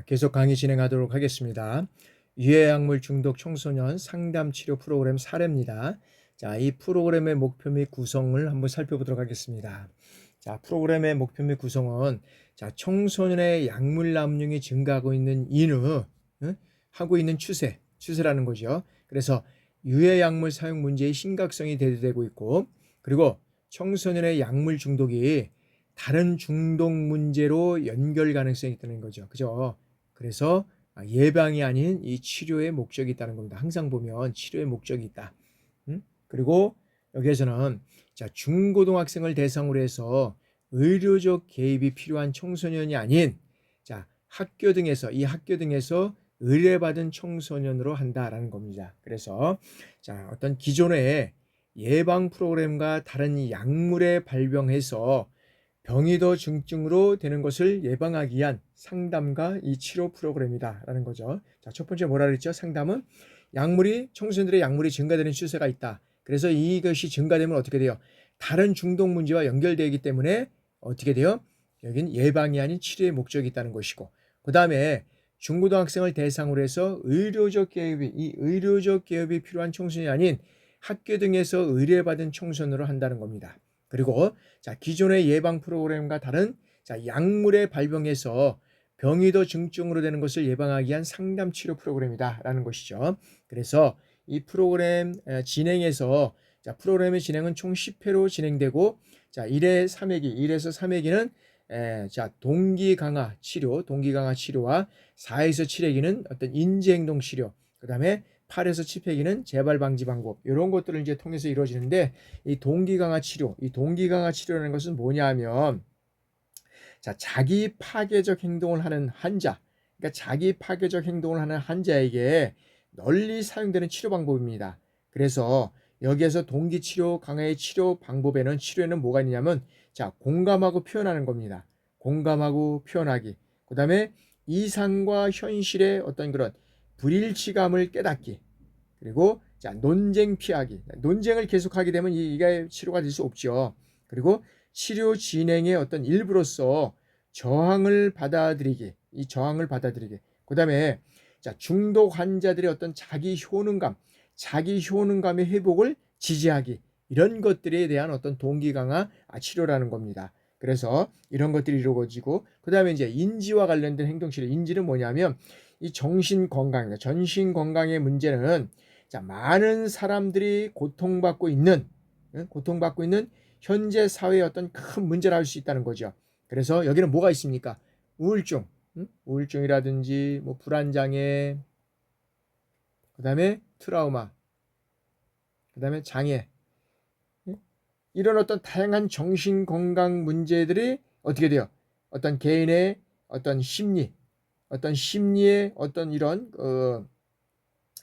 계속 강의 진행하도록 하겠습니다. 유해약물 중독 청소년 상담 치료 프로그램 사례입니다. 자, 이 프로그램의 목표 및 구성을 한번 살펴보도록 하겠습니다. 자, 프로그램의 목표 및 구성은 청소년의 약물 남용이 증가하고 있는 인후, 하고 있는 추세라는 거죠. 그래서 유해약물 사용 문제의 심각성이 대두되고 있고, 그리고 청소년의 약물 중독이 다른 중독 문제로 연결 가능성이 있다는 거죠. 그죠? 그래서 예방이 아닌 이 치료의 목적이 있다는 겁니다. 항상 보면 치료의 목적이 있다. 그리고 여기에서는 중고등학생을 대상으로 해서 의료적 개입이 필요한 청소년이 아닌 학교 등에서 의뢰받은 청소년으로 한다라는 겁니다. 그래서 어떤 기존의 예방 프로그램과 다른 약물에 발병해서 병이 더 중증으로 되는 것을 예방하기 위한 상담과 이 치료 프로그램이다라는 거죠. 첫 번째 뭐라 그랬죠? 상담은 청소년들의 약물이 증가되는 추세가 있다. 그래서 이것이 증가되면 어떻게 돼요? 다른 중독 문제와 연결되기 때문에 어떻게 돼요? 여기는 예방이 아닌 치료의 목적이 있다는 것이고, 그 다음에 중고등학생을 대상으로 해서 의료적 개입이 필요한 청소년이 아닌 학교 등에서 의뢰받은 청소년으로 한다는 겁니다. 그리고 기존의 예방 프로그램과 다른 약물의 발병에서 병이 더 중증으로 되는 것을 예방하기 위한 상담 치료 프로그램이다라는 것이죠. 그래서 이 프로그램 진행에서 프로그램의 진행은 총 10회로 진행되고 1에서 3회기는 동기 강화 치료와 4에서 7회기는 어떤 인지행동 치료, 그다음에 8에서 10회기는 재발 방지 방법, 이런 것들을 이제 통해서 이루어지는데, 이 동기 강화 치료라는 것은 뭐냐면 자기 파괴적 행동을 하는 환자, 그러니까 자기 파괴적 행동을 하는 환자에게 널리 사용되는 치료 방법입니다. 그래서 여기에서 동기 치료 강화의 치료에는 뭐가 있냐면 공감하고 표현하는 겁니다. 공감하고 표현하기. 그다음에 이상과 현실의 어떤 그런 불일치감을 깨닫기. 그리고 논쟁 피하기. 논쟁을 계속하게 되면 이게 치료가 될 수 없죠. 그리고 치료 진행의 어떤 일부로서 저항을 받아들이기. 그다음에 중독 환자들의 어떤 자기 효능감의 회복을 지지하기. 이런 것들에 대한 어떤 동기 강화 치료라는 겁니다. 그래서 이런 것들이 이루어지고, 그다음에 이제 인지와 관련된 행동 치료. 인지는 뭐냐면 이 정신 건강의 문제는 많은 사람들이 고통받고 있는 현재 사회의 어떤 큰 문제라 할 수 있다는 거죠. 그래서 여기는 뭐가 있습니까? 우울증이라든지 뭐 불안장애, 그다음에 트라우마, 그다음에 장애, 이런 어떤 다양한 정신 건강 문제들이 어떻게 돼요? 어떤 개인의 어떤 심리의 어떤 이런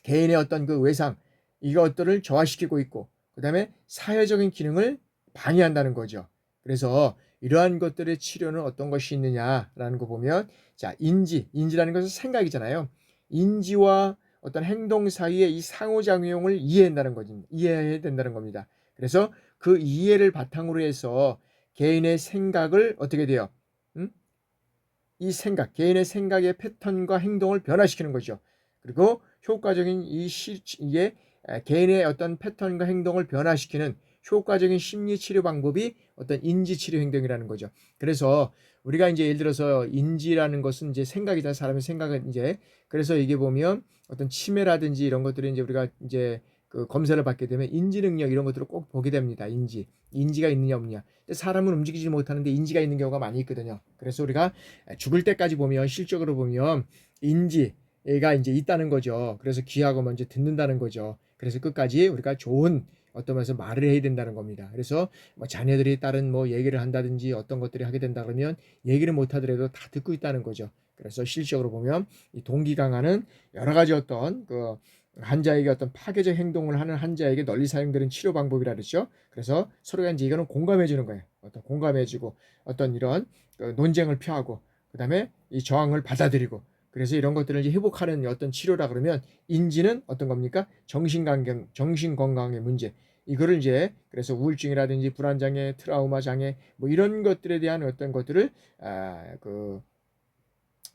개인의 어떤 그 외상, 이것들을 저하시키고 있고, 그다음에 사회적인 기능을 방해한다는 거죠. 그래서 이러한 것들의 치료는 어떤 것이 있느냐라는 거 보면, 인지라는 것은 생각이잖아요. 인지와 어떤 행동 사이의 이 상호작용을 이해해야 된다는 겁니다. 그래서 그 이해를 바탕으로 해서 개인의 생각을 어떻게 돼요? 개인의 생각의 패턴과 행동을 변화시키는 거죠. 그리고 효과적인 이게 개인의 어떤 패턴과 행동을 변화시키는 효과적인 심리 치료 방법이 어떤 인지 치료 행동이라는 거죠. 그래서 우리가 이제 예를 들어서 인지라는 것은 이제 생각이다. 사람의 생각은 그래서 이게 보면 어떤 치매라든지 이런 것들이 이제 우리가 이제 그 검사를 받게 되면 인지 능력 이런 것들을 꼭 보게 됩니다. 인지가 있느냐 없느냐. 근데 사람은 움직이지 못하는데 인지가 있는 경우가 많이 있거든요. 그래서 우리가 죽을 때까지 보면, 실적으로 보면 인지가 이제 있다는 거죠. 그래서 귀하고 먼저 듣는다는 거죠. 그래서 끝까지 우리가 좋은 어떤 면에서 말을 해야 된다는 겁니다. 그래서 뭐 자녀들이 다른 뭐 얘기를 한다든지 어떤 것들이 하게 된다 그러면 얘기를 못 하더라도 다 듣고 있다는 거죠. 그래서 실적으로 보면 이 동기 강화는 여러 가지 어떤 그 환자에게 어떤 파괴적 행동을 하는 환자에게 널리 사용되는 치료 방법이라 그랬죠. 그래서 서로가 이제 이거는 공감해 주는 거예요. 어떤 공감해 주고 어떤 이런 논쟁을 피하고, 그다음에 이 저항을 받아들이고, 그래서 이런 것들을 이제 회복하는 어떤 치료라 그러면, 인지는 어떤 겁니까? 정신 건강의 문제. 이거를 이제 그래서 우울증이라든지 불안장애, 트라우마 장애 뭐 이런 것들에 대한 어떤 것들을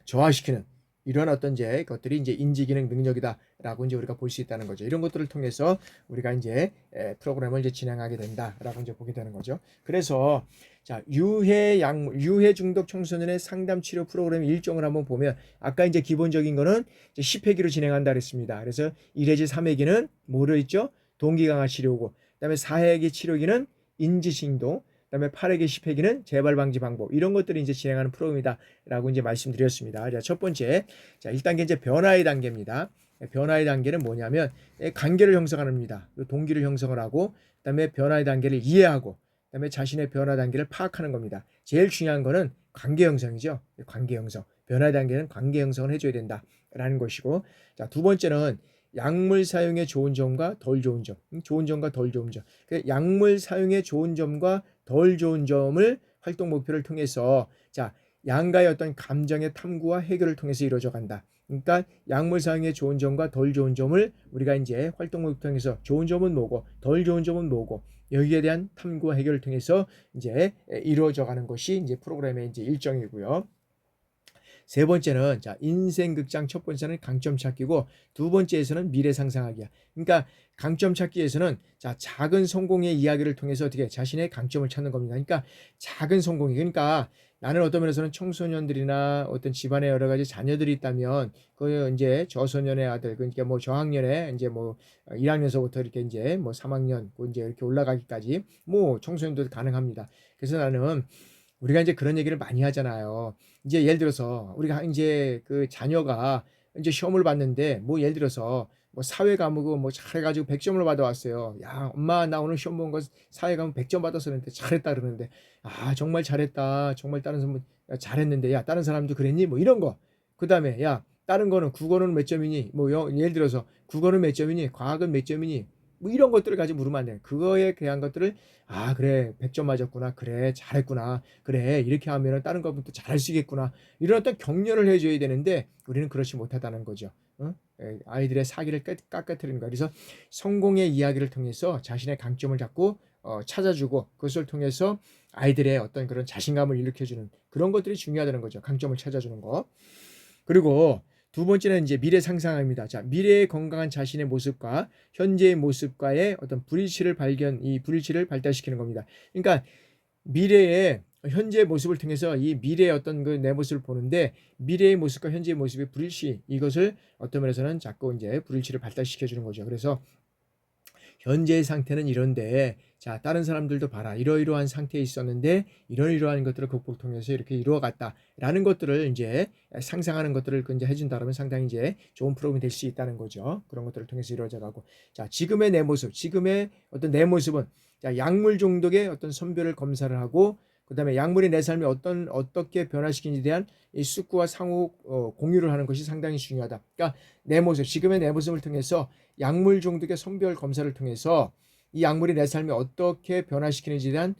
저하시키는, 이런 어떤 이제 것들이 이제 인지 기능 능력이다라고 이제 우리가 볼 수 있다는 거죠. 이런 것들을 통해서 우리가 이제 프로그램을 이제 진행하게 된다라고 이제 보게 되는 거죠. 그래서 자, 유해 중독 청소년의 상담 치료 프로그램 일정을 한번 보면 아까 이제 기본적인 거는 이제 10회기로 진행한다 그랬습니다. 그래서 1회지 3회기는 뭐로 있죠? 동기 강화 치료고, 그다음에 4회기 치료기는 인지 진동, 그다음에 8회기 10회기는 재발 방지 방법, 이런 것들이 이제 진행하는 프로그램이다라고 이제 말씀드렸습니다. 자, 첫 번째, 자, 1단계 이제 변화의 단계입니다. 변화의 단계는 뭐냐면 관계를 형성합니다. 동기를 형성을 하고, 그다음에 변화의 단계를 이해하고, 그다음에 자신의 변화 단계를 파악하는 겁니다. 제일 중요한 거는 관계 형성이죠. 관계 형성. 변화의 단계는 관계 형성을 해줘야 된다라는 것이고, 자, 두 번째는 약물 사용의 좋은 점과 덜 좋은 점. 좋은 점과 덜 좋은 점. 약물 사용의 좋은 점과 덜 좋은 점을 활동 목표를 통해서, 자, 양가의 어떤 감정의 탐구와 해결을 통해서 이루어져 간다. 그러니까 약물 사용의 좋은 점과 덜 좋은 점을 우리가 이제 활동 목표를 통해서 좋은 점은 뭐고 덜 좋은 점은 뭐고 여기에 대한 탐구와 해결을 통해서 이제 이루어져 가는 것이 이제 프로그램의 이제 일정이고요. 세 번째는 자, 인생 극장. 첫 번째는 강점 찾기고, 두 번째에서는 미래 상상하기야. 그러니까 강점 찾기에서는 자, 작은 성공의 이야기를 통해서 어떻게 자신의 강점을 찾는 겁니다. 그러니까 작은 성공이, 그러니까 나는 어떤 면에서는 청소년들이나 어떤 집안에 여러 가지 자녀들이 있다면 그 이제 저소년의 아들, 그러니까 뭐 저학년에 이제 뭐 1학년서부터 이렇게 이제 뭐 3학년 이제 이렇게 올라가기까지 뭐 청소년도 가능합니다. 그래서 나는 우리가 이제 그런 얘기를 많이 하잖아요. 이제 예를 들어서 우리가 이제 그 자녀가 이제 시험을 봤는데 뭐 예를 들어서 뭐 사회 과목을 뭐 잘해가지고 100점을 받아왔어요. 야, 엄마 나 오늘 시험 본 거 사회 과목 100점 받았었는데 잘했다 그러는데, 아 정말 잘했다. 정말 다른 사람 잘했는데, 야 다른 사람도 그랬니? 뭐 이런 거. 그 다음에 야 다른 거는 국어는 몇 점이니? 뭐 예를 들어서 국어는 몇 점이니? 과학은 몇 점이니? 뭐 이런 것들을 가지고 물으면 안 돼요. 그거에 대한 것들을, 아 그래 100점 맞았구나, 그래 잘했구나, 그래 이렇게 하면은 다른 것부터 잘할 수 있겠구나, 이런 어떤 격려를 해줘야 되는데 우리는 그렇지 못하다는 거죠. 어? 아이들의 사기를 깎아뜨리는 거야. 그래서 성공의 이야기를 통해서 자신의 강점을 자꾸 찾아주고, 그것을 통해서 아이들의 어떤 그런 자신감을 일으켜주는 그런 것들이 중요하다는 거죠. 강점을 찾아주는 거. 그리고 두 번째는 이제 미래 상상입니다. 자, 미래의 건강한 자신의 모습과 현재의 모습과의 어떤 이 불일치를 발달시키는 겁니다. 그러니까 미래의 현재의 모습을 통해서 이 미래의 어떤 그 내 모습을 보는데, 미래의 모습과 현재의 모습의 불일치, 이것을 어떤 면에서는 자꾸 이제 불일치를 발달시켜 주는 거죠. 그래서 현재의 상태는 이런데, 자 다른 사람들도 봐라, 이러이러한 상태에 있었는데 이러이러한 것들을 극복 통해서 이렇게 이루어갔다라는 것들을 이제 상상하는 것들을 이제 해준다면 상당히 이제 좋은 프로그램이 될 수 있다는 거죠. 그런 것들을 통해서 이루어져 가고, 자 지금의 내 모습, 지금의 어떤 내 모습은, 자 약물 중독의 어떤 선별을 검사를 하고, 그 다음에 약물이 내 삶에 어떻게 변화시키는지에 대한 이 숙고와 상호 공유를 하는 것이 상당히 중요하다. 그러니까 내 모습, 지금의 내 모습을 통해서 약물 중독의 선별 검사를 통해서 이 약물이 내 삶에 어떻게 변화시키는지에 대한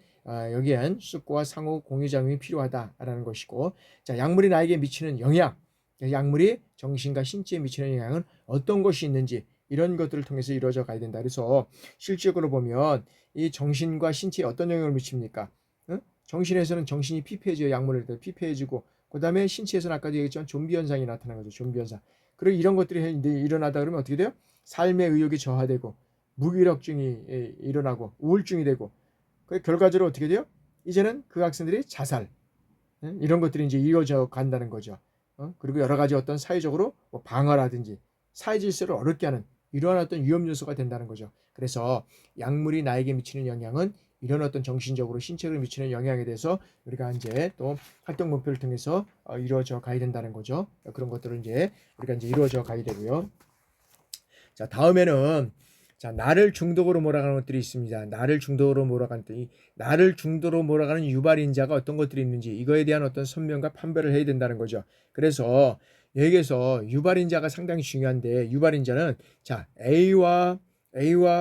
여기엔 숙고와 상호 공유 작용이 필요하다라는 것이고, 자 약물이 나에게 미치는 영향, 약물이 정신과 신체에 미치는 영향은 어떤 것이 있는지, 이런 것들을 통해서 이루어져 가야 된다. 그래서 실질적으로 보면 이 정신과 신체에 어떤 영향을 미칩니까? 응? 정신에서는 정신이 피폐해져요. 약물을 피폐해지고, 그 다음에 신체에서는 아까도 얘기했지만 좀비 현상이 나타나는 거죠. 좀비 현상. 그리고 이런 것들이 일어나다 그러면 어떻게 돼요? 삶의 의욕이 저하되고, 무기력증이 일어나고, 우울증이 되고, 그 결과적으로 어떻게 돼요? 이제는 그 학생들이 자살, 이런 것들이 이제 이어져 간다는 거죠. 그리고 여러 가지 어떤 사회적으로 뭐 방화라든지 사회 질서를 어렵게 하는 이러한 어떤 위험 요소가 된다는 거죠. 그래서 약물이 나에게 미치는 영향은 이런 어떤 정신적으로 신체를 미치는 영향에 대해서 우리가 이제 또 활동 목표를 통해서 이루어져 가야 된다는 거죠. 그런 것들을 이제 우리가 이제 이루어져 가야 되고요. 자, 다음에는 자, 나를 중독으로 몰아가는 것들이 있습니다. 나를 중독으로 몰아가는 것들이, 나를 중독으로 몰아가는 유발인자가 어떤 것들이 있는지, 이거에 대한 어떤 선명과 판별을 해야 된다는 거죠. 그래서 여기에서 유발인자가 상당히 중요한데, 유발인자는 자, A와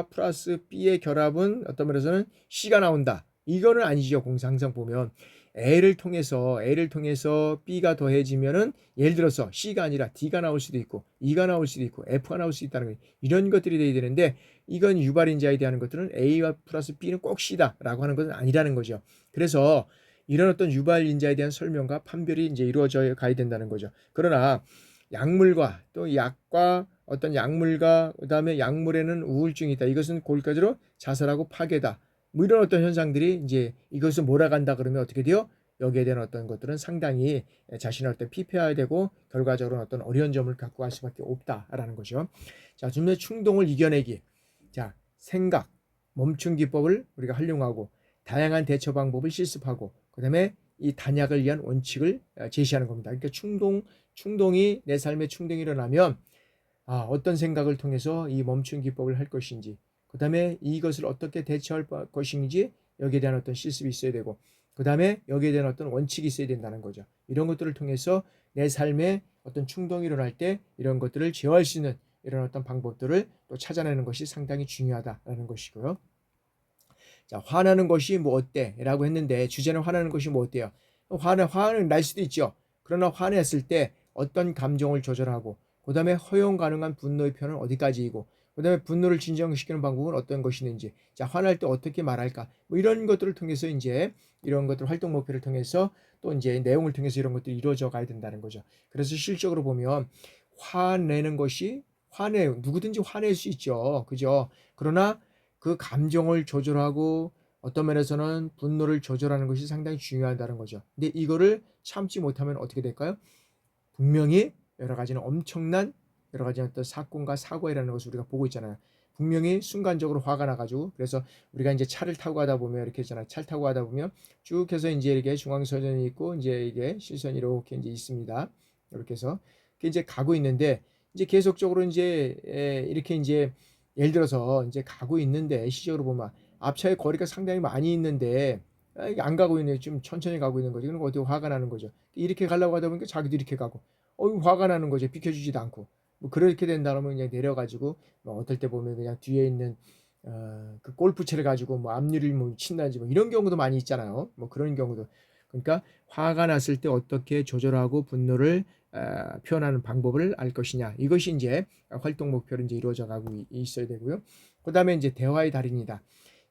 플러스 B의 결합은 어떤 면에서는 C가 나온다, 이거는 아니죠. 공사 항상 보면 A를 통해서 B가 더해지면은 예를 들어서 C가 아니라 D가 나올 수도 있고 E가 나올 수도 있고 F가 나올 수 있다는 거예요. 이런 것들이 돼야 되는데, 이건 유발인자에 대한 것들은 A와 플러스 B는 꼭 C다라고 하는 것은 아니라는 거죠. 그래서 이런 어떤 유발인자에 대한 설명과 판별이 이제 이루어져 가야 된다는 거죠. 그러나 약물과 또 약과 어떤 약물과 그다음에 약물에는 우울증이 있다. 이것은 거기까지로 자살하고 파괴다. 뭐 이런 어떤 현상들이 이제 이것을 몰아간다 그러면 어떻게 돼요? 여기에 대한 어떤 것들은 상당히 자신을 어떤 피폐해야 되고 결과적으로는 어떤 어려운 점을 갖고 갈 수밖에 없다라는 거죠. 자, 주변의 충동을 이겨내기. 자, 생각, 멈춤 기법을 우리가 활용하고 다양한 대처 방법을 실습하고 그다음에 이 단약을 위한 원칙을 제시하는 겁니다. 그러니까 충동이 내 삶에 충동이 일어나면 어떤 생각을 통해서 이 멈춤 기법을 할 것인지 그 다음에 이것을 어떻게 대처할 것인지 여기에 대한 어떤 실습이 있어야 되고 그 다음에 여기에 대한 어떤 원칙이 있어야 된다는 거죠. 이런 것들을 통해서 내 삶에 어떤 충동이 일어날 때 이런 것들을 제어할 수 있는 이런 어떤 방법들을 또 찾아내는 것이 상당히 중요하다라는 것이고요. 자, 화나는 것이 뭐 어때? 라고 했는데 주제는 화나는 것이 뭐 어때요? 화는 날 수도 있죠. 그러나 화냈을 때 어떤 감정을 조절하고 그 다음에 허용 가능한 분노의 표현은 어디까지이고 그 다음에 분노를 진정시키는 방법은 어떤 것이 있는지 자, 화날 때 어떻게 말할까 뭐 이런 것들을 통해서 이제 이런 것들 활동 목표를 통해서 또 이제 내용을 통해서 이런 것들이 이루어져 가야 된다는 거죠. 그래서 실적으로 보면 화내는 것이 누구든지 화낼 수 있죠. 그죠? 그러나 그 감정을 조절하고 어떤 면에서는 분노를 조절하는 것이 상당히 중요하다는 거죠. 근데 이거를 참지 못하면 어떻게 될까요? 분명히 여러 가지는 엄청난 여러 가지 어떤 사건과 사고에 라는 것을 우리가 보고 있잖아요. 분명히 순간적으로 화가 나가지고 그래서 우리가 이제 차를 타고 가다 보면 이렇게 있잖아요. 차를 타고 가다 보면 쭉 해서 이제 이렇게 중앙선이 있고 이제 이게 실선이 이렇게 이제 있습니다. 이렇게 해서 이제 가고 있는데 이제 계속적으로 이제 이렇게 이제 예를 들어서 이제 가고 있는데 시적으로 보면 앞차의 거리가 상당히 많이 있는데 안 가고 있네. 좀 천천히 가고 있는 거지. 그럼 어디 화가 나는 거죠. 이렇게 가려고 하다 보니까 자기도 이렇게 가고, 화가 나는 거죠. 비켜주지도 않고. 뭐 그렇게 된다면 그냥 내려가지고, 뭐 어떨 때 보면 그냥 뒤에 있는 그 골프채를 가지고 뭐 앞유리를 뭐 친다든지 뭐 이런 경우도 많이 있잖아요. 뭐 그런 경우도. 그러니까 화가 났을 때 어떻게 조절하고 분노를 표현하는 방법을 알 것이냐. 이것이 이제 활동 목표로 이제 이루어져 가고 있어야 되고요. 그 다음에 이제 대화의 달인이다.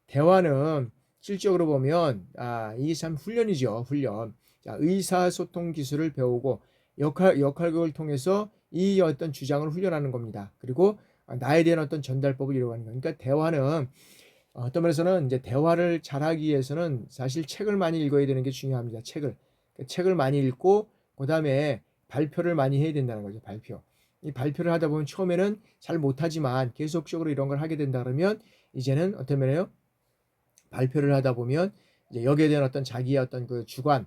대화는 실적으로 보면 이게 참 훈련이죠. 훈련. 자, 의사소통 기술을 배우고 역할극을 통해서 이 어떤 주장을 훈련하는 겁니다. 그리고 나에 대한 어떤 전달법을 이루어가는 거예요. 그러니까 대화는 어떤 면에서는 이제 대화를 잘하기 위해서는 사실 책을 많이 읽어야 되는 게 중요합니다. 책을 많이 읽고 그다음에 발표를 많이 해야 된다는 거죠. 발표. 이 발표를 하다 보면 처음에는 잘 못하지만 계속적으로 이런 걸 하게 된다 그러면 이제는 어떤 면에요? 발표를 하다 보면 이제 여기에 대한 어떤 자기의 어떤 그 주관,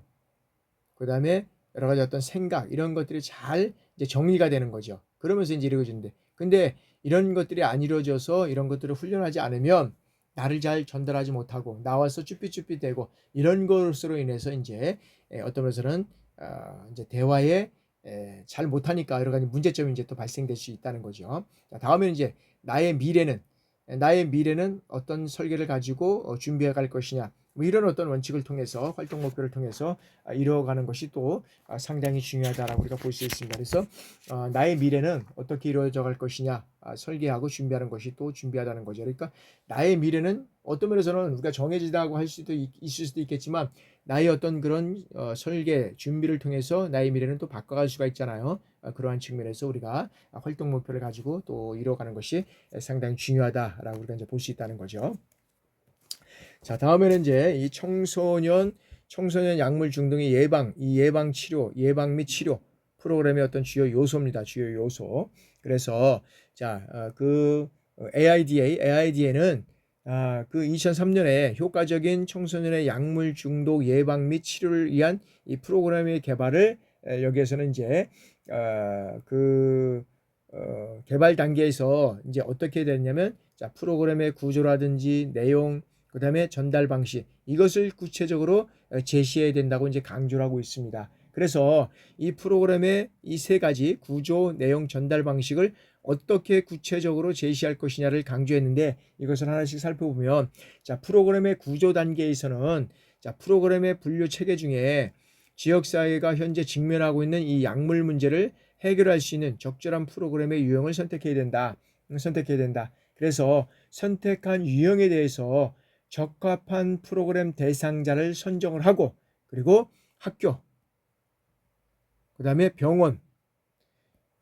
그 다음에 여러 가지 어떤 생각 이런 것들이 잘 이제 정리가 되는 거죠. 그러면서 이제 이루어지는데, 근데 이런 것들이 안 이루어져서 이런 것들을 훈련하지 않으면 나를 잘 전달하지 못하고 나와서 쭈삣쭈삣대고 이런 것으로 인해서 이제 어떤 면에서는 이제 대화에 잘 못하니까 여러 가지 문제점이 이제 또 발생될 수 있다는 거죠. 자, 다음에는 이제 나의 미래는 어떤 설계를 가지고 준비해 갈 것이냐. 뭐 이런 어떤 원칙을 통해서 활동 목표를 통해서 이루어가는 것이 또 상당히 중요하다라고 우리가 볼 수 있습니다. 그래서 나의 미래는 어떻게 이루어져 갈 것이냐 설계하고 준비하는 것이 또 준비하다는 거죠. 그러니까 나의 미래는 어떤 면에서는 우리가 정해지다고 할 수도 있을 수도 있겠지만 나의 어떤 그런 설계 준비를 통해서 나의 미래는 또 바꿔갈 수가 있잖아요. 그러한 측면에서 우리가 활동 목표를 가지고 또 이루어가는 것이 상당히 중요하다라고 우리가 이제 볼 수 있다는 거죠. 자, 다음에는 이제 이 청소년 약물 중독의 예방 치료, 예방 및 치료 프로그램의 어떤 주요 요소입니다. 주요 요소. 그래서 자, 그 AIDA는 그 2003년에 효과적인 청소년의 약물 중독 예방 및 치료를 위한 이 프로그램의 개발을 여기에서는 이제 개발 단계에서 이제 어떻게 됐냐면 자, 프로그램의 구조라든지 내용 그 다음에 전달 방식 이것을 구체적으로 제시해야 된다고 이제 강조를 하고 있습니다. 그래서 이 프로그램의 이 세 가지 구조, 내용, 전달 방식을 어떻게 구체적으로 제시할 것이냐를 강조했는데 이것을 하나씩 살펴보면 자, 프로그램의 구조 단계에서는 자, 프로그램의 분류 체계 중에 지역사회가 현재 직면하고 있는 이 약물 문제를 해결할 수 있는 적절한 프로그램의 유형을 선택해야 된다. 그래서 선택한 유형에 대해서 적합한 프로그램 대상자를 선정을 하고 그리고 학교, 그 다음에 병원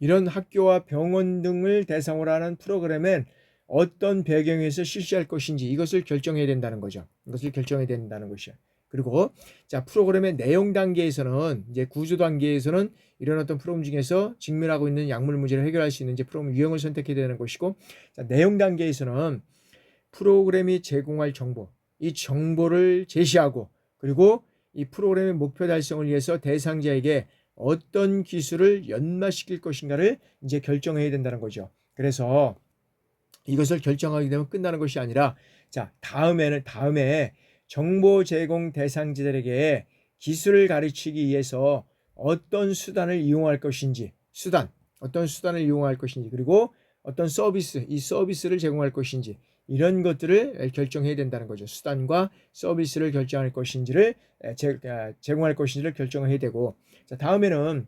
이런 학교와 병원 등을 대상으로 하는 프로그램은 어떤 배경에서 실시할 것인지 이것을 결정해야 된다는 거죠. 이것을 결정해야 된다는 것이요. 그리고 자, 프로그램의 내용 단계에서는 이제 구조 단계에서는 이런 어떤 프로그램 중에서 직면하고 있는 약물 문제를 해결할 수 있는 이제 프로그램 유형을 선택해야 되는 것이고, 자, 내용 단계에서는 프로그램이 제공할 정보, 이 정보를 제시하고, 그리고 이 프로그램의 목표 달성을 위해서 대상자에게 어떤 기술을 연마시킬 것인가를 이제 결정해야 된다는 거죠. 그래서 이것을 결정하게 되면 끝나는 것이 아니라, 자, 다음에 정보 제공 대상자들에게 기술을 가르치기 위해서 어떤 수단을 이용할 것인지, 어떤 수단을 이용할 것인지, 그리고 어떤 이 서비스를 제공할 것인지, 이런 것들을 결정해야 된다는 거죠. 수단과 서비스를 결정할 것인지를 제공할 것인지를 결정해야 되고, 자, 다음에는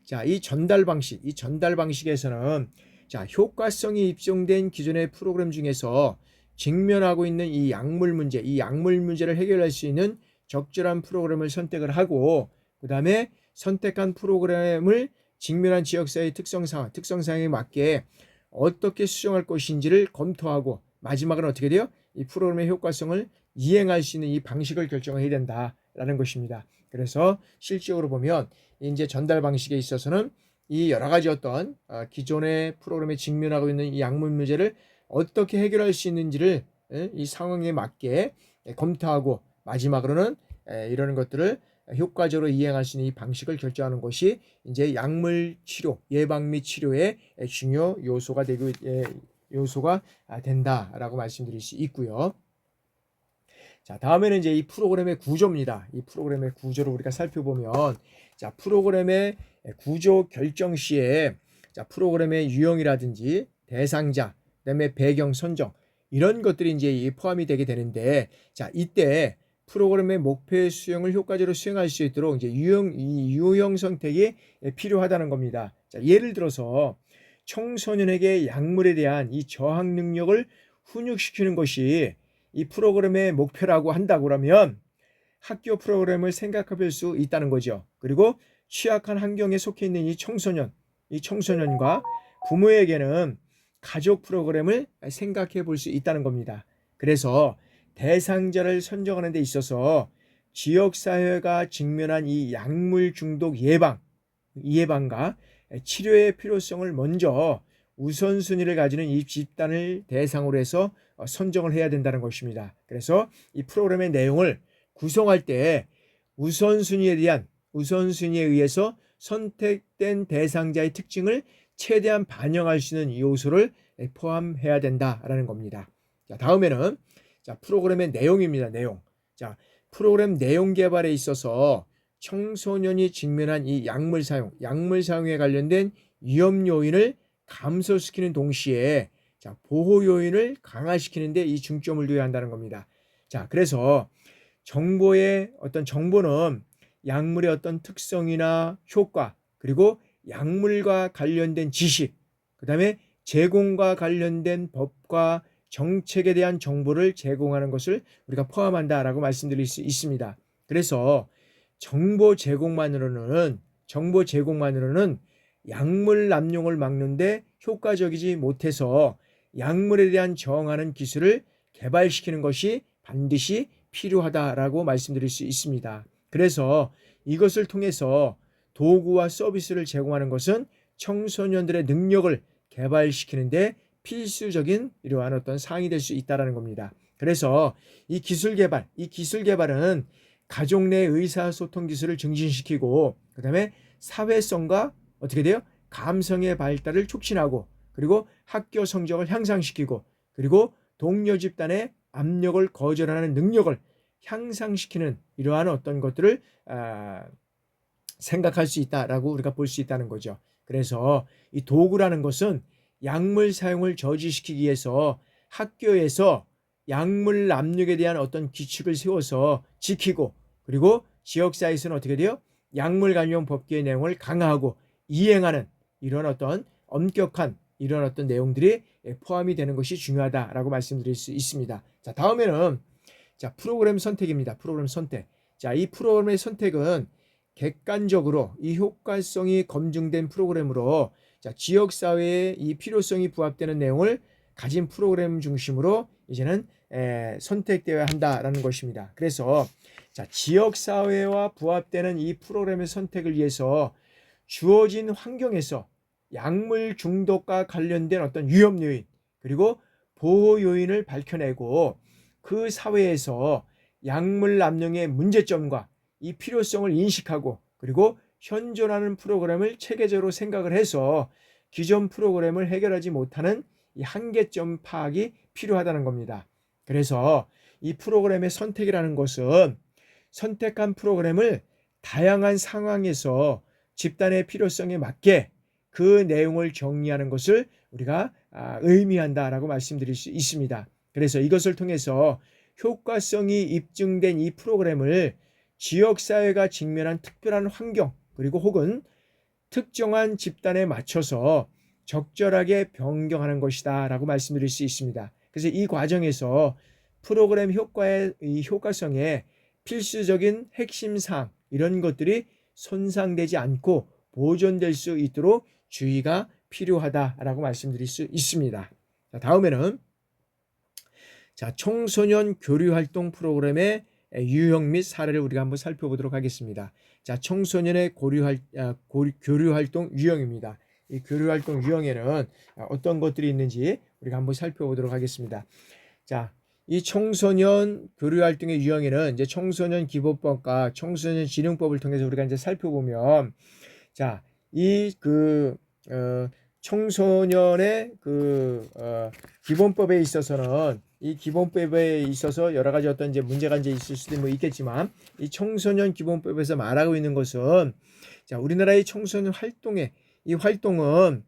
자, 이 전달 방식에서는 자, 효과성이 입증된 기존의 프로그램 중에서 직면하고 있는 이 약물 문제를 해결할 수 있는 적절한 프로그램을 선택을 하고, 그 다음에 선택한 프로그램을 직면한 지역사회의 특성상에 맞게 어떻게 수정할 것인지를 검토하고, 마지막은 어떻게 돼요? 이 프로그램의 효과성을 이행할 수 있는 이 방식을 결정해야 된다라는 것입니다. 그래서 실질적으로 보면 이제 전달 방식에 있어서는 이 여러 가지 어떤 기존의 프로그램에 직면하고 있는 이 약물 문제를 어떻게 해결할 수 있는지를 이 상황에 맞게 검토하고, 마지막으로는 이런 것들을 효과적으로 이행할 수 있는 이 방식을 결정하는 것이 이제 약물 치료, 예방 및 치료의 중요 요소가 된다라고 말씀드릴 수 있고요. 자, 다음에는 이제 이 프로그램의 구조입니다. 이 프로그램의 구조를 우리가 살펴보면, 자, 프로그램의 구조 결정 시에 자, 프로그램의 유형이라든지 대상자, 그다음에 배경 선정, 이런 것들이 이제 포함이 되게 되는데, 자, 이때 프로그램의 목표의 수행을 효과적으로 수행할 수 있도록 이제 유형 선택이 필요하다는 겁니다. 자, 예를 들어서 청소년에게 약물에 대한 이 저항 능력을 훈육시키는 것이 이 프로그램의 목표라고 한다고 그러면 학교 프로그램을 생각해 볼 수 있다는 거죠. 그리고 취약한 환경에 속해 있는 이 청소년과 부모에게는 가족 프로그램을 생각해 볼 수 있다는 겁니다. 그래서 대상자를 선정하는 데 있어서 지역사회가 직면한 이 약물 중독 예방과 치료의 필요성을 먼저 우선순위를 가지는 이 집단을 대상으로 해서 선정을 해야 된다는 것입니다. 그래서 이 프로그램의 내용을 구성할 때 우선순위에 의해서 선택된 대상자의 특징을 최대한 반영할 수 있는 요소를 포함해야 된다라는 겁니다. 자, 다음에는 자, 프로그램의 내용입니다. 자, 프로그램 내용 개발에 있어서 청소년이 직면한 이 약물 사용에 관련된 위험 요인을 감소시키는 동시에 자, 보호 요인을 강화시키는 데 이 중점을 둬야 한다는 겁니다. 자, 그래서 정보는 약물의 어떤 특성이나 효과, 그리고 약물과 관련된 지식, 그다음에 제공과 관련된 법과 정책에 대한 정보를 제공하는 것을 우리가 포함한다라고 말씀드릴 수 있습니다. 그래서 정보 제공만으로는 약물 남용을 막는데 효과적이지 못해서 약물에 대한 저항하는 기술을 개발시키는 것이 반드시 필요하다라고 말씀드릴 수 있습니다. 그래서 이것을 통해서 도구와 서비스를 제공하는 것은 청소년들의 능력을 개발시키는데 필수적인 이러한 어떤 사항이 될 수 있다는 겁니다. 그래서 이 기술 개발은 가족 내 의사소통 기술을 증진시키고, 그 다음에 사회성과 어떻게 돼요? 감성의 발달을 촉진하고, 그리고 학교 성적을 향상시키고, 그리고 동료 집단의 압력을 거절하는 능력을 향상시키는 이러한 어떤 것들을 생각할 수 있다라고 우리가 볼 수 있다는 거죠. 그래서 이 도구라는 것은 약물 사용을 저지시키기 위해서 학교에서 약물 압력에 대한 어떤 규칙을 세워서 지키고, 그리고 지역사회에서는 어떻게 돼요? 약물 관련 법규의 내용을 강화하고 이행하는 이런 어떤 엄격한 이런 어떤 내용들이 포함이 되는 것이 중요하다라고 말씀드릴 수 있습니다. 자, 다음에는 자, 프로그램 선택입니다. 프로그램 선택. 자, 이 프로그램의 선택은 객관적으로 이 효과성이 검증된 프로그램으로 자, 지역사회의 이 필요성이 부합되는 내용을 가진 프로그램 중심으로 이제는 선택되어야 한다라는 것입니다. 그래서 자, 지역사회와 부합되는 이 프로그램의 선택을 위해서 주어진 환경에서 약물 중독과 관련된 어떤 위험 요인 그리고 보호 요인을 밝혀내고 그 사회에서 약물 남용의 문제점과 이 필요성을 인식하고 그리고 현존하는 프로그램을 체계적으로 생각을 해서 기존 프로그램을 해결하지 못하는 이 한계점 파악이 필요하다는 겁니다. 그래서 이 프로그램의 선택이라는 것은 선택한 프로그램을 다양한 상황에서 집단의 필요성에 맞게 그 내용을 정리하는 것을 우리가 의미한다라고 말씀드릴 수 있습니다. 그래서 이것을 통해서 효과성이 입증된 이 프로그램을 지역사회가 직면한 특별한 환경 그리고 혹은 특정한 집단에 맞춰서 적절하게 변경하는 것이다 라고 말씀드릴 수 있습니다. 그래서 이 과정에서 프로그램 효과의 이 효과성에 필수적인 핵심사항 이런 것들이 손상되지 않고 보존될 수 있도록 주의가 필요하다라고 말씀드릴 수 있습니다. 자, 다음에는 자, 청소년 교류활동 프로그램의 유형 및 사례를 우리가 한번 살펴보도록 하겠습니다. 자, 청소년의 교류활동 유형입니다. 이 교류활동 유형에는 어떤 것들이 있는지 우리가 한번 살펴보도록 하겠습니다. 자, 이 청소년 교류활동의 유형에는 이제 청소년 기본법과 청소년 진흥법을 통해서 우리가 이제 살펴보면 자, 청소년의 기본법에 있어서는 이 기본법에 있어서 여러 가지 어떤 이제 문제가 이제 있을 수도 있겠지만 이 청소년 기본법에서 말하고 있는 것은 자, 우리나라의 청소년 활동의 이 활동은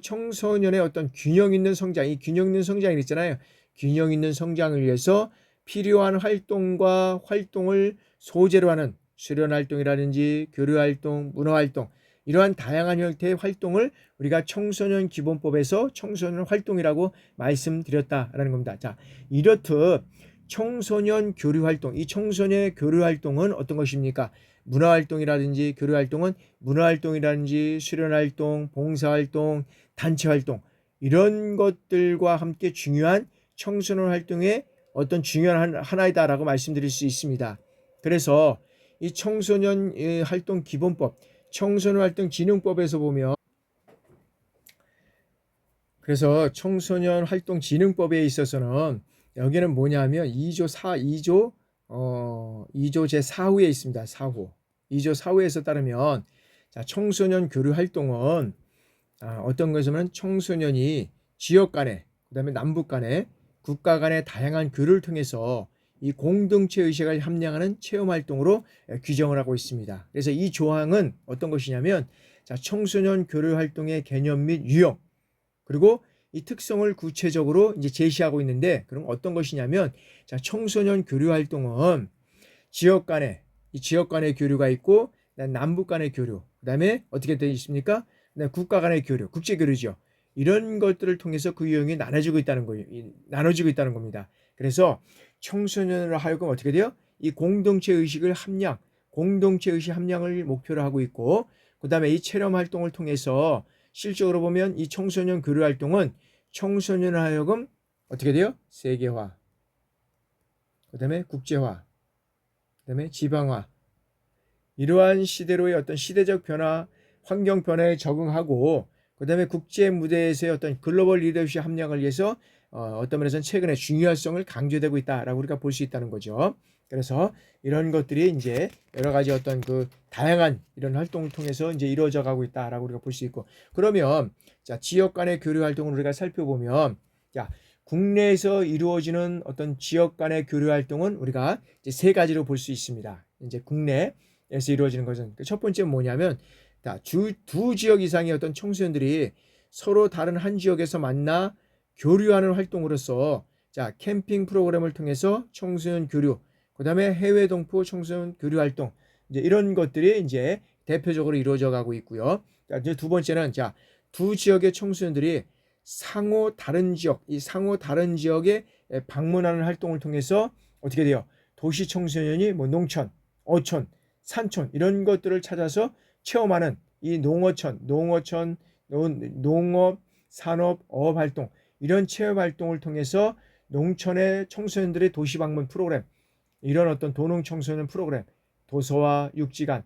청소년의 어떤 균형 있는 성장, 이 균형 있는 성장이 있잖아요. 균형 있는 성장을 위해서 필요한 활동과 활동을 소재로 하는 수련 활동이라든지 교류 활동, 문화 활동 이러한 다양한 형태의 활동을 우리가 청소년 기본법에서 청소년 활동이라고 말씀드렸다라는 겁니다. 자, 이렇듯 청소년 교류 활동, 이 청소년의 교류 활동은 어떤 것입니까? 문화 활동이라든지 교류 활동은 문화 활동이라든지 수련 활동, 봉사 활동, 단체 활동 이런 것들과 함께 중요한 청소년 활동의 어떤 중요한 하나이다라고 말씀드릴 수 있습니다. 그래서 이 청소년 활동 기본법, 청소년 활동 진흥법에서 보면 그래서 청소년 활동 진흥법에 있어서는 여기는 뭐냐면 2조 제4호에 있습니다. 4호. 2조 4호에서 따르면 자, 청소년 교류 활동은 어떤 것이냐면 청소년이 지역 간에 그다음에 남북 간에 국가 간의 다양한 교류를 통해서 이 공동체 의식을 함양하는 체험 활동으로 규정을 하고 있습니다. 그래서 이 조항은 어떤 것이냐면 자, 청소년 교류 활동의 개념 및 유형 그리고 이 특성을 구체적으로 이제 제시하고 있는데 그럼 어떤 것이냐면 자, 청소년 교류 활동은 지역 간의 교류가 있고 남북 간의 교류 그다음에 어떻게 되어 있습니까? 국가 간의 교류, 국제 교류죠. 이런 것들을 통해서 그 유형이 나눠지고 있다는 겁니다. 그래서 청소년으로 하여금 어떻게 돼요? 이 공동체 의식 함량을 목표로 하고 있고 그다음에 이 체험 활동을 통해서 실적으로 보면 이 청소년 교류 활동은 청소년으로 하여금 어떻게 돼요? 세계화, 그다음에 국제화, 그다음에 지방화 이러한 시대로의 어떤 시대적 변화, 환경 변화에 적응하고 그다음에 국제 무대에서의 어떤 글로벌 리더십 함량을 위해서 어떤 면에서는 최근에 중요성을 강조되고 있다라고 우리가 볼 수 있다는 거죠. 그래서 이런 것들이 이제 여러 가지 어떤 그 다양한 이런 활동을 통해서 이제 이루어져 가고 있다라고 우리가 볼 수 있고 그러면 자, 지역 간의 교류 활동을 우리가 살펴보면 자, 국내에서 이루어지는 어떤 지역 간의 교류 활동은 우리가 이제 세 가지로 볼 수 있습니다. 이제 국내에서 이루어지는 것은 첫 번째는 뭐냐면 두 지역 이상의 어떤 청소년들이 서로 다른 한 지역에서 만나 교류하는 활동으로서 자, 캠핑 프로그램을 통해서 청소년 교류, 그다음에 해외 동포 청소년 교류 활동 이제 이런 것들이 이제 대표적으로 이루어져 가고 있고요. 자, 이제 두 번째는 자, 두 지역의 청소년들이 상호 다른 지역에 방문하는 활동을 통해서 어떻게 돼요? 도시 청소년이 뭐 농촌, 어촌, 산촌 이런 것들을 찾아서 체험하는 이 농업, 산업, 어업 활동 이런 체험 활동을 통해서 농촌의 청소년들의 도시 방문 프로그램 이런 어떤 도농 청소년 프로그램 도서와 육지 간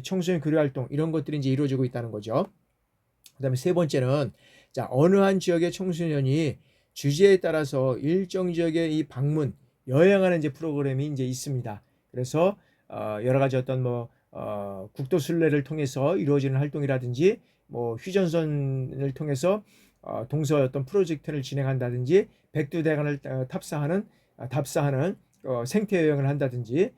청소년 교류 활동 이런 것들이 이제 이루어지고 있다는 거죠. 그다음에 세 번째는 자 어느 한 지역의 청소년이 주제에 따라서 일정 지역의 이 방문 여행하는 이제 프로그램이 이제 있습니다. 그래서 여러 가지 어떤 국도 순례를 통해서 이루어지는 활동이라든지 휴전선을 통해서 동서 어떤 프로젝트를 진행한다든지 백두대간을 답사하는 생태 여행을 한다든지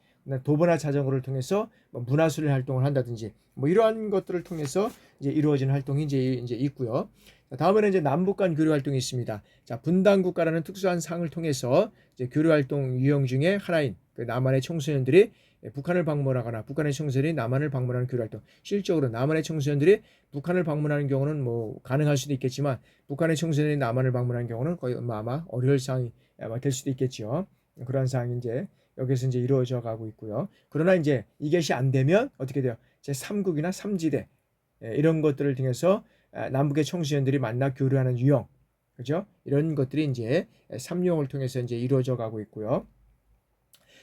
도보나 자전거를 통해서 문화순례 활동을 한다든지 이러한 것들을 통해서 이제 이루어지는 활동이 이제 있고요. 다음에는 이제 남북 간 교류 활동이 있습니다. 자, 분단 국가라는 특수한 상을 통해서 이제 교류 활동 유형 중에 하나인 그 남한의 청소년들이 북한을 방문하거나 북한의 청소년이 남한을 방문하는 교류 활동. 실적으로 남한의 청소년들이 북한을 방문하는 경우는 가능할 수도 있겠지만 북한의 청소년이 남한을 방문하는 경우는 거의 아마 어려울 상황이 될 수도 있겠죠. 그런 상황이 이제 여기서 이제 이루어져 가고 있고요. 그러나 이제 이것이 안 되면 어떻게 돼요? 제3국이나 3지대 이런 것들을 통해서 남북의 청소년들이 만나 교류하는 유형, 그죠? 이런 것들이 이제 3유형을 통해서 이제 이루어져 가고 있고요.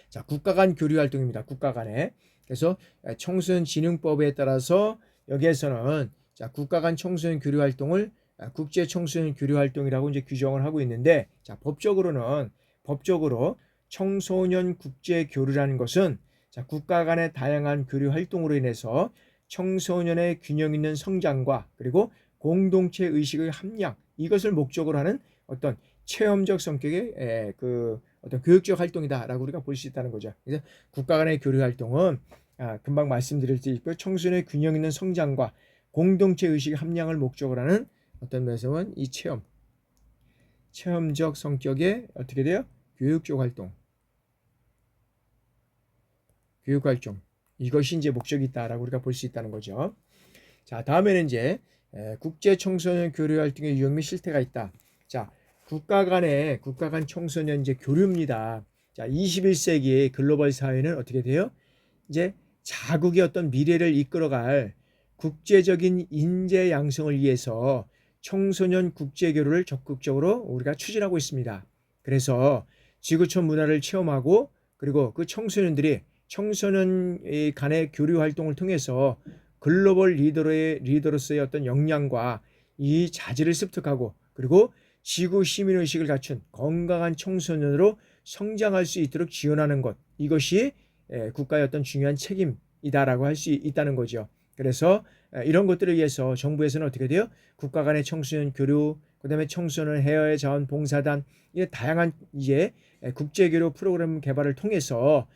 자, 국가 간 교류 활동입니다. 국가 간에. 그래서 청소년 진흥법에 따라서 여기에서는 자, 국가 간 청소년 교류 활동을 국제 청소년 교류 활동이라고 이제 규정을 하고 있는데 자, 법적으로 청소년 국제 교류라는 것은 자, 국가 간의 다양한 교류 활동으로 인해서 청소년의 균형 있는 성장과 그리고 공동체 의식의 함양 이것을 목적으로 하는 어떤 체험적 성격의 그 어떤 교육적 활동이다라고 우리가 볼 수 있다는 거죠. 그래서 국가 간의 교류 활동은 금방 말씀드릴 수 있고 청소년의 균형 있는 성장과 공동체 의식의 함양을 목적으로 하는 어떤 면에서는 이 체험적 성격의 어떻게 돼요? 교육 활동 이것이 이제 목적이 있다라고 우리가 볼 수 있다는 거죠. 자, 다음에는 이제 국제 청소년 교류 활동의 유형 및 실태가 있다. 자, 국가 간 청소년 이제 교류입니다. 자, 21세기의 글로벌 사회는 어떻게 돼요? 이제 자국의 어떤 미래를 이끌어갈 국제적인 인재 양성을 위해서 청소년 국제 교류를 적극적으로 우리가 추진하고 있습니다. 그래서 지구촌 문화를 체험하고 그리고 그 청소년 간의 교류 활동을 통해서 글로벌 리더로서의 어떤 역량과 이 자질을 습득하고 그리고 지구 시민의식을 갖춘 건강한 청소년으로 성장할 수 있도록 지원하는 것 이것이 국가의 어떤 중요한 책임이다라고 할 수 있다는 거죠. 그래서 이런 것들을 위해서 정부에서는 어떻게 돼요? 국가 간의 청소년 교류, 그다음에 청소년 헤어의 자원 봉사단 이런 다양한 이제 국제 교류 프로그램 개발을 통해서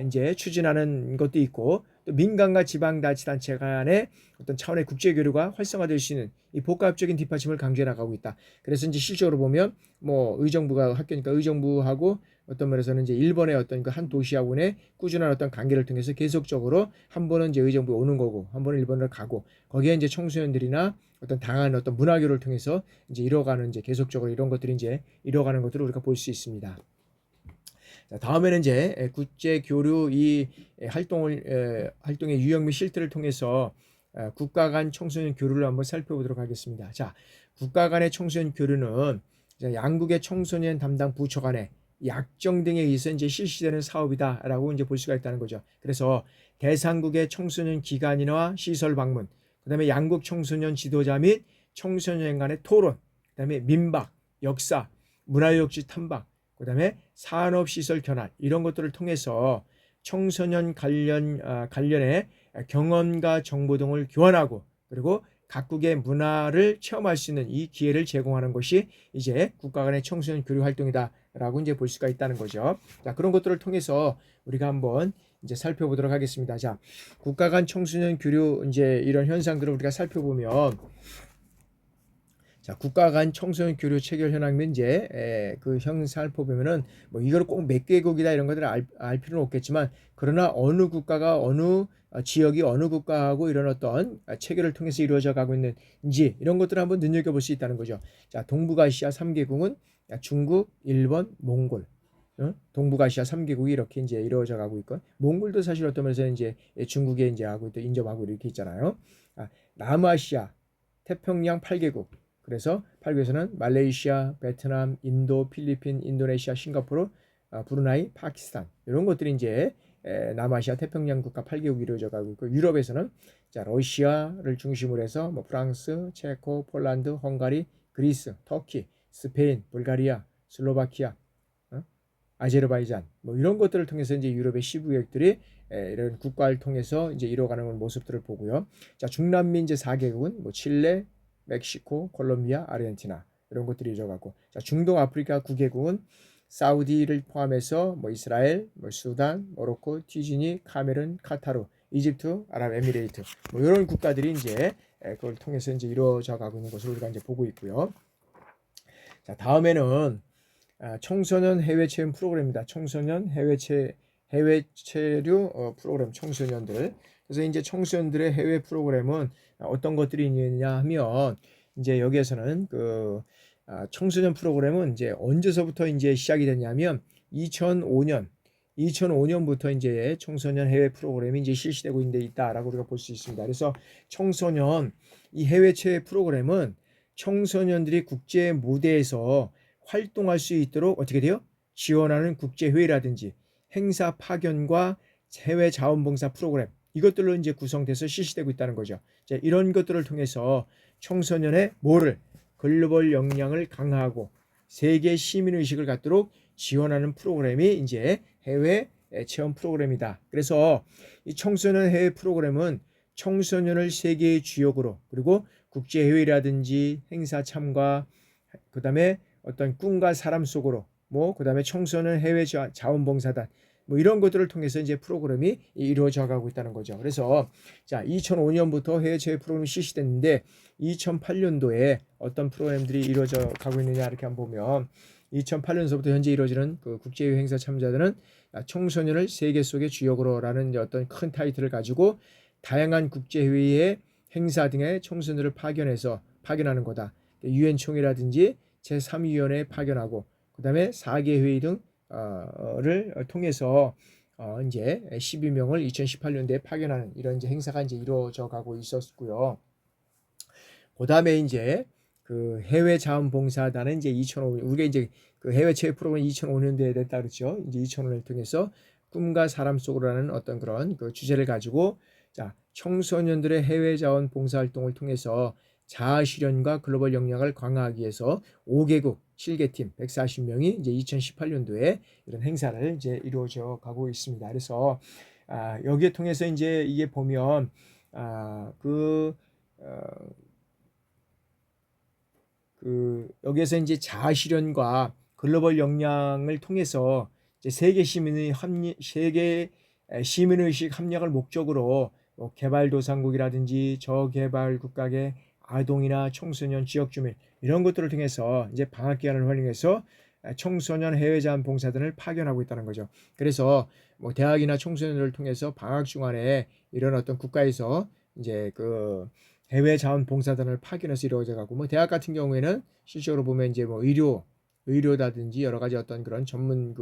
이제 추진하는 것도 있고 또 민간과 지방자치단체 간의 어떤 차원의 국제 교류가 활성화될 수 있는 이 복합적인 뒷받침을 강조해 나가고 있다. 그래서 이제 실적으로 보면 의정부가 학교니까 의정부하고 어떤 면에서는 이제 일본의 어떤 그 한 도시하고의 꾸준한 어떤 관계를 통해서 계속적으로 한 번은 이제 의정부에 오는 거고 한 번은 일본을 가고 거기에 이제 청소년들이나 어떤 다양한 어떤 문화교류를 통해서 이제 이뤄가는 이제 계속적으로 이런 것들이 이제 이뤄가는 것들을 우리가 볼 수 있습니다. 자, 다음에는 이제 국제 교류 이 활동의 유형 및 실태를 통해서 국가 간 청소년 교류를 한번 살펴보도록 하겠습니다. 자, 국가 간의 청소년 교류는 양국의 청소년 담당 부처 간의 약정 등에 의해서 이제 실시되는 사업이다라고 이제 볼 수가 있다는 거죠. 그래서 대상국의 청소년 기관이나 시설 방문, 그다음에 양국 청소년 지도자 및 청소년 간의 토론, 그다음에 민박, 역사, 문화유적지 탐방, 그다음에 산업시설 견학 이런 것들을 통해서 청소년 관련의 경험과 정보 등을 교환하고 그리고 각국의 문화를 체험할 수 있는 이 기회를 제공하는 것이 이제 국가 간의 청소년 교류 활동이다라고 이제 볼 수가 있다는 거죠. 자, 그런 것들을 통해서 우리가 한번 이제 살펴보도록 하겠습니다. 자, 국가 간 청소년 교류 이제 이런 현상들을 우리가 살펴보면 자, 국가 간 청소년 교류 체결 현황 문제 그 형상을 보면은 이걸 꼭 몇 개국이다 이런 것들을 알 필요는 없겠지만 그러나 어느 국가가 어느 지역이 어느 국가하고 이런 어떤 체결을 통해서 이루어져 가고 있는지 이런 것들을 한번 눈여겨볼 수 있다는 거죠. 자, 동북아시아 3개국은 중국, 일본, 몽골. 동북아시아 3개국이 이렇게 이제 이루어져 가고 있고, 몽골도 사실 어떤 면에서 이제 중국에 이제 하고 또 인접하고 이렇게 있잖아요. 남아시아 태평양 8개국. 그래서 8개국에서는 말레이시아, 베트남, 인도, 필리핀, 인도네시아, 싱가포르, 브루나이, 파키스탄 이런 것들이 이제 남아시아 태평양 국가 8개국이 이루어져 가고 있고, 유럽에서는 자 러시아를 중심으로 해서 뭐 프랑스, 체코, 폴란드, 헝가리, 그리스, 터키, 스페인, 불가리아, 슬로바키아, 어? 아제르바이잔 뭐 이런 것들을 통해서 이제 유럽의 시부역들이 이런 국가를 통해서 이제 이뤄가는 모습들을 보고요. 자 중남미 이제 4개국은 뭐 칠레, 멕시코, 콜롬비아, 아르헨티나 이런 것들이 이뤄가고, 자 중동 아프리카 9개국은 사우디를 포함해서 뭐 이스라엘, 뭐 수단, 모로코, 튀지니, 카메룬, 카타르, 이집트, 아랍에미레이트 뭐 이런 국가들이 이제 그걸 통해서 이제 이루어져 가고 있는 것을 우리가 이제 보고 있고요. 자 다음에는 청소년 해외 체험 프로그램입니다. 청소년 해외 체류 프로그램 청소년들. 그래서 이제 청소년들의 해외 프로그램은 어떤 것들이 있느냐 하면, 이제 여기에서는 그 청소년 프로그램은 이제 언제서부터 이제 시작이 됐냐면 2005년부터 이제 청소년 해외 프로그램이 이제 실시되고 있는 데 있다라고 우리가 볼 수 있습니다. 그래서 청소년 이 해외 체험 프로그램은 청소년들이 국제 무대에서 활동할 수 있도록 어떻게 돼요? 지원하는 국제회의라든지 행사 파견과 해외 자원봉사 프로그램 이것들로 이제 구성돼서 실시되고 있다는 거죠. 자, 이런 것들을 통해서 청소년의 뭐를 글로벌 역량을 강화하고 세계 시민의식을 갖도록 지원하는 프로그램이 이제 해외 체험 프로그램이다. 그래서 이 청소년 해외 프로그램은 청소년을 세계의 주역으로, 그리고 국제회의라든지 행사 참가, 그 다음에 어떤 꿈과 사람 속으로, 뭐 그다음에 청소년 해외 자원봉사단 뭐 이런 것들을 통해서 이제 프로그램이 이루어져 가고 있다는 거죠. 그래서 자 2005년부터 해외 체험 프로그램이 실시됐는데 2008년도에 어떤 프로그램들이 이루어져 가고 있느냐 이렇게 한번 보면, 2008년서부터 현재 이루어지는 그 국제회의 행사 참가자들은 청소년을 세계 속의 주역으로라는 어떤 큰 타이틀을 가지고 다양한 국제회의의 행사 등의 청소년들을 파견하는 거다. 유엔 총회라든지 제3위원회에 파견하고, 그 다음에 4개 회의 등을 통해서 이제 12명을 2018년도에 파견하는 이런 이제 행사가 이제 이루어져 가고 있었고요. 그 다음에 이제 그 해외 자원봉사단은 이제 2005년, 우리가 이제 그 해외 체육 프로그램 2005년도에 됐다 그랬죠. 이제 2005년을 통해서 꿈과 사람 속으로라는 어떤 그런 그 주제를 가지고, 자 청소년들의 해외 자원 봉사 활동을 통해서 자아 실현과 글로벌 역량을 강화하기 위해서 5개국 7개 팀 140명이 이제 2018년도에 이런 행사를 이제 이루어져 가고 있습니다. 그래서 여기에 통해서 이제 이게 보면 여기에서 이제 자아 실현과 글로벌 역량을 통해서 이제 세계 시민의식 합력을 목적으로 개발도상국이라든지 저개발 국가의 아동이나 청소년, 지역주민 이런 것들을 통해서 이제 방학 기간을 활용해서 청소년 해외 자원봉사단을 파견하고 있다는 거죠. 그래서 뭐 대학이나 청소년들을 통해서 방학 중간에 이런 어떤 국가에서 이제 그 해외 자원봉사단을 파견해서 이루어져 가고, 뭐 대학 같은 경우에는 실적으로 보면 이제 뭐 의료라든지 여러 가지 어떤 그런 전문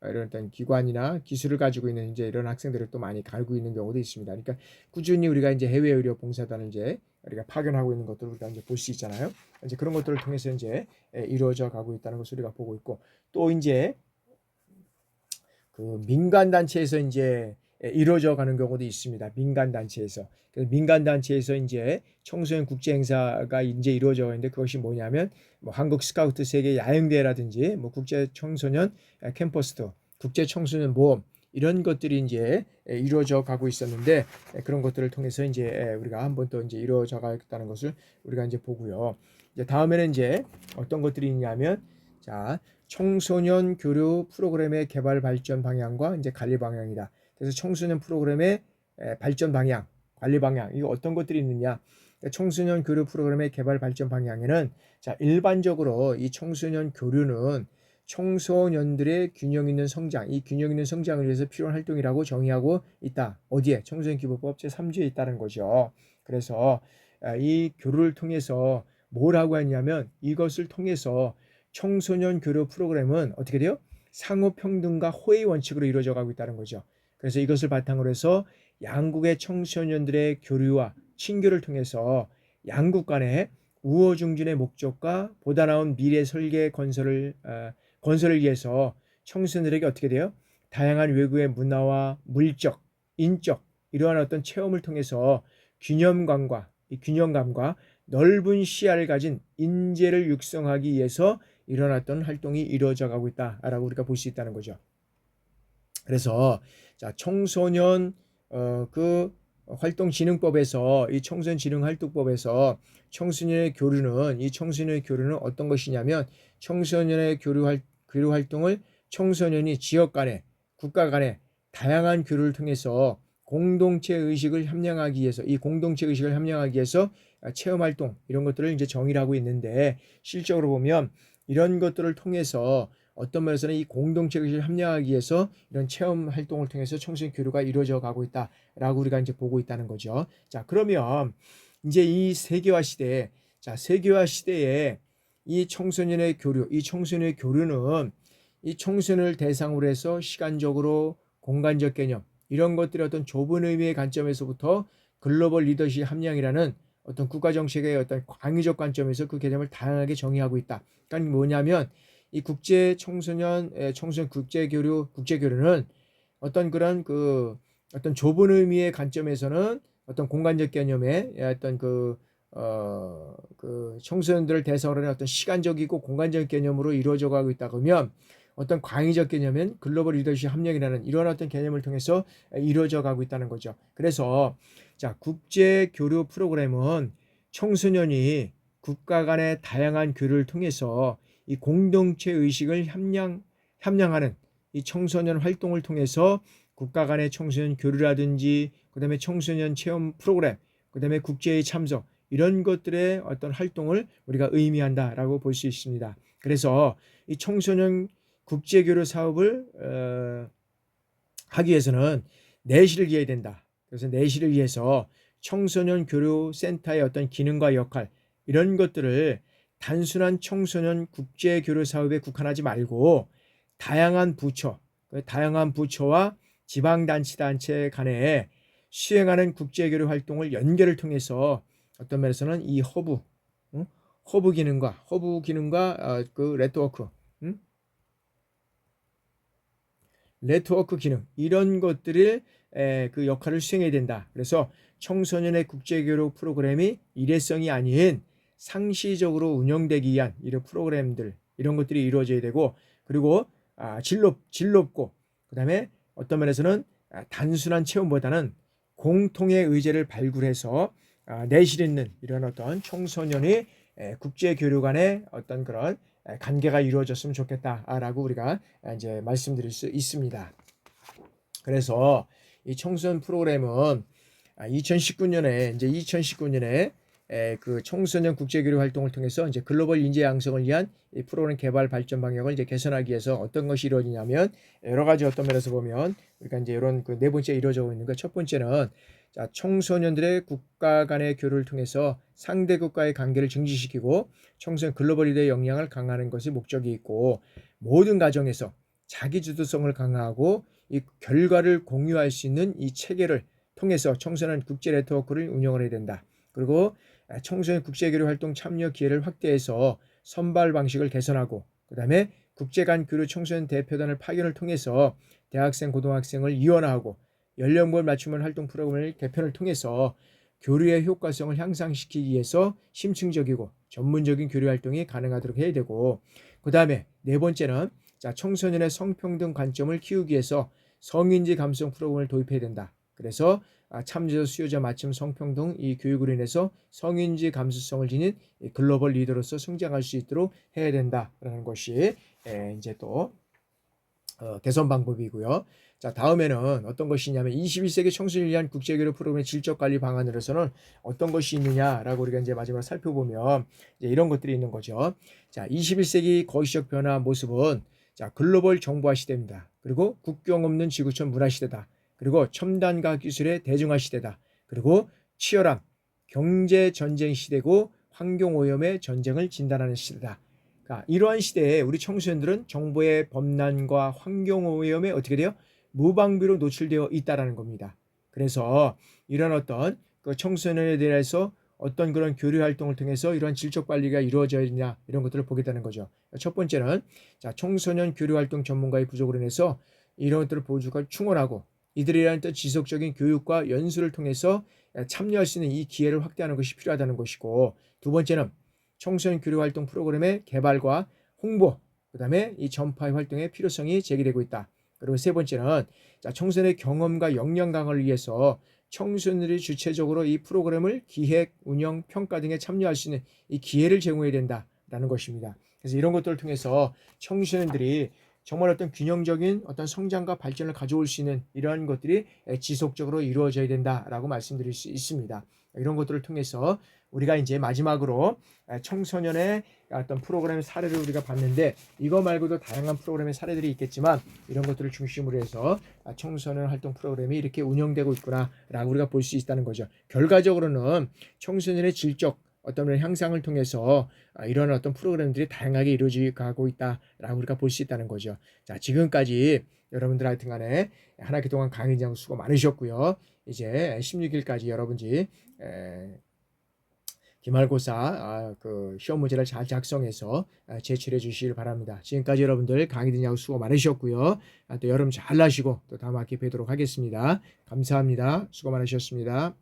이런 어떤 기관이나 기술을 가지고 있는 이제 이런 학생들을 또 많이 가지고 있는 경우도 있습니다. 그러니까 꾸준히 우리가 이제 해외 의료 봉사단을 이제 우리가 파견하고 있는 것들을 우리가 이제 볼 수 있잖아요. 이제 그런 것들을 통해서 이제 이루어져 가고 있다는 것을 우리가 보고 있고, 또 이제 그 민간 단체에서 이제 이루어져 가는 경우도 있습니다. 민간 단체에서. 그래서 민간 단체에서 이제 청소년 국제 행사가 이제 이루어져 있는데, 그것이 뭐냐면 뭐 한국 스카우트 세계 야영대회라든지 뭐 국제 청소년 캠퍼스 투어, 국제 청소년 모험 이런 것들이 이제 이루어져 가고 있었는데, 그런 것들을 통해서 이제 우리가 한번 또 이제 이루어져 가겠다는 것을 우리가 이제 보고요. 이제 다음에는 이제 어떤 것들이 있냐면, 자 청소년 교류 프로그램의 개발 발전 방향과 이제 관리 방향이다. 그래서 청소년 프로그램의 발전 방향, 관리 방향, 이거 어떤 것들이 있느냐? 청소년 교류 프로그램의 개발 발전 방향에는, 자 일반적으로 이 청소년 교류는 청소년들의 균형 있는 성장, 이 균형 있는 성장을 위해서 필요한 활동이라고 정의하고 있다. 어디에? 청소년 기본법 제3조에 있다는 거죠. 그래서 이 교류를 통해서 뭘 하고 있냐면, 이것을 통해서 청소년 교류 프로그램은 어떻게 돼요? 상호 평등과 호의 원칙으로 이루어져 가고 있다는 거죠. 그래서 이것을 바탕으로 해서 양국의 청소년들의 교류와 친교를 통해서 양국 간의 우호중진의 목적과 보다 나은 미래 설계 건설을 위해서 청소년들에게 어떻게 돼요? 다양한 외국의 문화와 물적, 인적 이러한 어떤 체험을 통해서 균형감과 넓은 시야를 가진 인재를 육성하기 위해서 일어났던 활동이 이루어져 가고 있다라고 우리가 볼 수 있다는 거죠. 그래서 자, 청소년 그 활동진흥법에서 이 청소년진흥활동법에서 청소년의 교류는 어떤 것이냐면 청소년의 교류 활동을 청소년이 지역 간에 국가 간에 다양한 교류를 통해서 공동체 의식을 함양하기 위해서 체험 활동 이런 것들을 이제 정의를 하고 있는데 실적으로 보면 이런 것들을 통해서 어떤 면에서는 이 공동체 의식을 함양하기 위해서 이런 체험 활동을 통해서 청소년 교류가 이루어져 가고 있다라고 우리가 이제 보고 있다는 거죠. 자, 그러면 이제 이 세계화 시대에 이 청소년의 교류는 이 청소년을 대상으로 해서 시간적으로 공간적 개념 이런 것들의 어떤 좁은 의미의 관점에서부터 글로벌 리더십 함량이라는 어떤 국가 정책의 어떤 광의적 관점에서 그 개념을 다양하게 정의하고 있다. 그러니까 뭐냐면 이 청소년 국제교류는 어떤 그런 어떤 좁은 의미의 관점에서는 어떤 공간적 개념의 어떤 청소년들을 대상으로 하는 어떤 시간적이고 공간적 개념으로 이루어져 가고 있다 그러면 어떤 광의적 개념은 글로벌 리더십 함량이라는 이런 어떤 개념을 통해서 이루어져 가고 있다는 거죠. 그래서 자, 국제 교류 프로그램은 청소년이 국가 간의 다양한 교류를 통해서 이 공동체 의식을 함양하는 이 청소년 활동을 통해서 국가 간의 청소년 교류라든지 그다음에 청소년 체험 프로그램 그다음에 국제의 참석 이런 것들의 어떤 활동을 우리가 의미한다라고 볼 수 있습니다. 그래서 이 청소년 국제교류 사업을 하기 위해서는 내실을 이해해야 된다. 그래서 내실을 위해서 청소년 교류 센터의 어떤 기능과 역할 이런 것들을 단순한 청소년 국제교류 사업에 국한하지 말고 다양한 부처와 지방단체 간에 수행하는 국제교류 활동을 연결을 통해서 어떤 면에서는 이 허브 기능과 그 네트워크 기능 이런 것들을 그 역할을 수행해야 된다. 그래서 청소년의 국제교류 프로그램이 일회성이 아닌 상시적으로 운영되기 위한 이런 프로그램들 이런 것들이 이루어져야 되고 그리고 질롭고 그다음에 어떤 면에서는 단순한 체험보다는 공통의 의제를 발굴해서 내실 있는 이런 어떤 청소년이 국제교류 간의 어떤 그런 관계가 이루어졌으면 좋겠다라고 우리가 이제 말씀드릴 수 있습니다. 그래서 이 청소년 프로그램은 2019년에 그 청소년 국제교류 활동을 통해서 이제 글로벌 인재 양성을 위한 이 프로그램 개발 발전 방향을 이제 개선하기 위해서 어떤 것이 이루어지냐면 여러 가지 어떤 면에서 보면 우리가 이제 이런 그 네 번째 이루어지고 있는 거 첫 번째는 자, 청소년들의 국가 간의 교류를 통해서 상대 국가의 관계를 증진시키고 청소년 글로벌 리더의 역량을 강화하는 것이 목적이 있고 모든 가정에서 자기주도성을 강화하고 이 결과를 공유할 수 있는 이 체계를 통해서 청소년 국제 네트워크를 운영을 해야 된다. 그리고 청소년 국제교류 활동 참여 기회를 확대해서 선발 방식을 개선하고 그다음에 국제 간 교류 청소년 대표단을 파견을 통해서 대학생, 고등학생을 이원화하고 연령별 맞춤형 활동 프로그램을 개편을 통해서 교류의 효과성을 향상시키기 위해서 심층적이고 전문적인 교류 활동이 가능하도록 해야 되고 그다음에 네 번째는 자, 청소년의 성평등 관점을 키우기 위해서 성인지 감수성 프로그램을 도입해야 된다. 그래서 참여자, 수요자 맞춤 성평등 이 교육으로 인해서 성인지 감수성을 지닌 글로벌 리더로서 성장할 수 있도록 해야 된다라는 것이 이제 또 개선 방법이고요. 자, 다음에는 어떤 것이 있냐면 21세기 청소년을 위한 국제교류 프로그램의 질적 관리 방안으로서는 어떤 것이 있느냐라고 우리가 이제 마지막으로 살펴보면 이제 이런 것들이 있는 거죠. 자, 21세기 거시적 변화 모습은 자, 글로벌 정보화 시대입니다. 그리고 국경 없는 지구촌 문화 시대다. 그리고 첨단 과학 기술의 대중화 시대다. 그리고 치열한 경제 전쟁 시대고 환경 오염의 전쟁을 진단하는 시대다. 그러니까 이러한 시대에 우리 청소년들은 정보의 범람과 환경 오염에 어떻게 돼요? 무방비로 노출되어 있다라는 겁니다. 그래서 이런 어떤 그 청소년에 대해서 어떤 그런 교류 활동을 통해서 이러한 질적 관리가 이루어져야 되냐 이런 것들을 보겠다는 거죠. 첫 번째는 자, 청소년 교류 활동 전문가의 부족으로 인해서 이런 것들을 보조가 충원하고 이들이라는 또 지속적인 교육과 연수를 통해서 참여할 수 있는 이 기회를 확대하는 것이 필요하다는 것이고, 두 번째는 청소년 교류 활동 프로그램의 개발과 홍보, 그다음에 이 전파 활동의 필요성이 제기되고 있다. 그리고 세 번째는 자, 청소년의 경험과 역량 강화를 위해서 청소년들이 주체적으로 이 프로그램을 기획, 운영, 평가 등에 참여할 수 있는 이 기회를 제공해야 된다라는 것입니다. 그래서 이런 것들을 통해서 청소년들이 정말 어떤 균형적인 어떤 성장과 발전을 가져올 수 있는 이러한 것들이 지속적으로 이루어져야 된다라고 말씀드릴 수 있습니다. 이런 것들을 통해서 우리가 이제 마지막으로 청소년의 어떤 프로그램 사례를 우리가 봤는데, 이거 말고도 다양한 프로그램의 사례들이 있겠지만 이런 것들을 중심으로 해서 청소년 활동 프로그램이 이렇게 운영되고 있구나라고 우리가 볼 수 있다는 거죠. 결과적으로는 청소년의 질적 어떤 향상을 통해서 이런 어떤 프로그램들이 다양하게 이루어지고 있다라고 우리가 볼 수 있다는 거죠. 자, 지금까지 여러분들 하여튼 간에 한 학기 동안 강의 진행 수고 많으셨고요. 이제 16일까지 여러분들이 기말고사 그 시험 문제를 잘 작성해서 제출해 주시길 바랍니다. 지금까지 여러분들 강의 듣느라고 수고 많으셨고요. 또 여름 잘 나시고 또 다음 학기 뵙도록 하겠습니다. 감사합니다. 수고 많으셨습니다.